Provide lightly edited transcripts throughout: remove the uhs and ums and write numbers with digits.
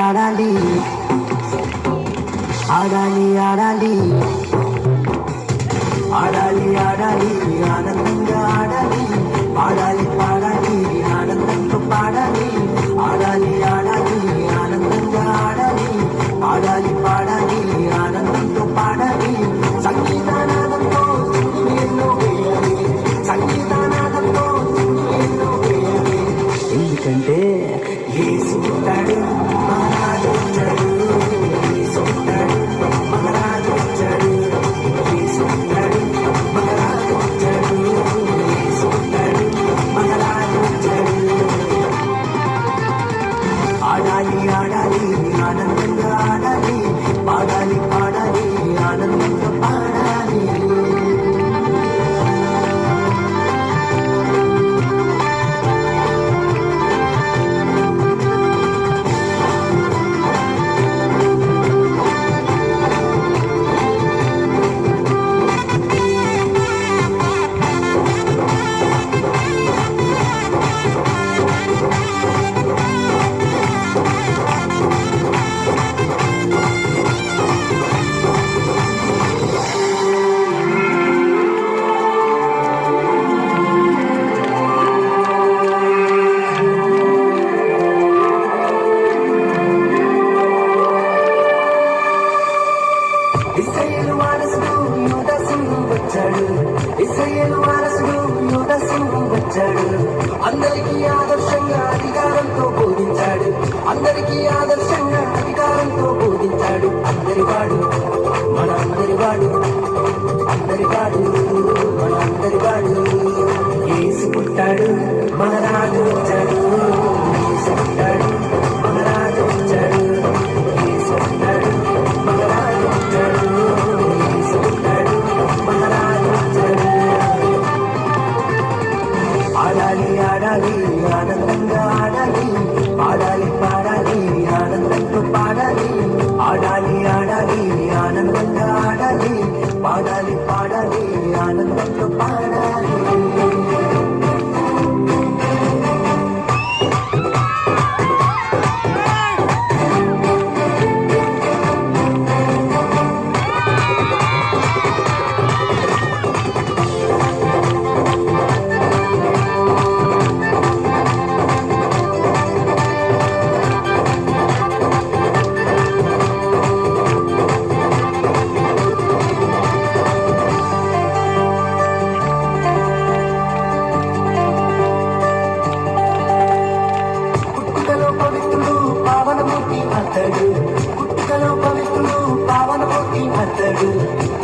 ఆడాలి ఆడాలి ఆడాలి ఆడాలి ఆడాలి ఆనందంగా ఆడాలి ఆడాలి పాడాలి ఆనందంతో పాడాలి ఆడాలి ఆడాలి ఆనందంగా ఆడాలి ఆడాలి పాడాలి ఆనందంతో పాడాలి సంగీతానాదంతో ఎన్నో వేయాలి సంగీతానాదంతో ఎన్నో వేయాలి ఎందుకంటే యేసు పుట్టాడు మహారాజు వచ్చాడు యేసు పుట్టాడు మహారాజు వచ్చాడు యేసు పుట్టాడు మహారాజు వచ్చాడు యేసు పుట్టాడు మహారాజు వచ్చాడు ఆడాలి ఆడాలి ఆనందంగా ఆడాలి పాడాలి పాడాలి ఆనందంగా పాడాలి ఇశ్రాయేలు వారసుడు యూదాసు వచ్చాడు ఇశ్రాయేలు వారసుడు యూదాసు వచ్చాడు అందరికీ ఆదర్శంగా అధికారంతో బోధించాడు అందరికీ ఆదర్శంగా అధికారంతో బోధించాడు అందరివాడు మన అందరివాడు అందరివాడు మన అందరివాడు యేసు పుట్టాడు మహారాజు వచ్చాడు యేసు పుట్టాడు మహారాజు వచ్చాడు యేసు పుట్టాడు మహారాజు వచ్చాడు యేసు పుట్టాడు మహారాజు వచ్చాడు ఆడాలి ఆడాలి ఆనందంగా ఆడాలి పాడాలి పాడాలి ఆనందంతో పాడాలి ఆడాలి ఆడాలి ఆనందంగా ఆడాలి పాడాలి పాడాలి ఆనందంతో పాడాలి పుట్టుకలో పవిత్రుడు పావనమూర్తి అతడు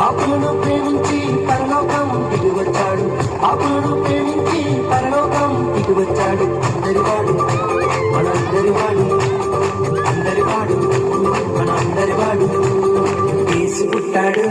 పాపులను ప్రేమించి పరలోకం దిగివచ్చాడు పాపులను ప్రేమించి పరలోకం దిగివచ్చాడు అందరివాడు మనందరివాడు అందరివాడు మనందరివాడు యేసు పుట్టాడు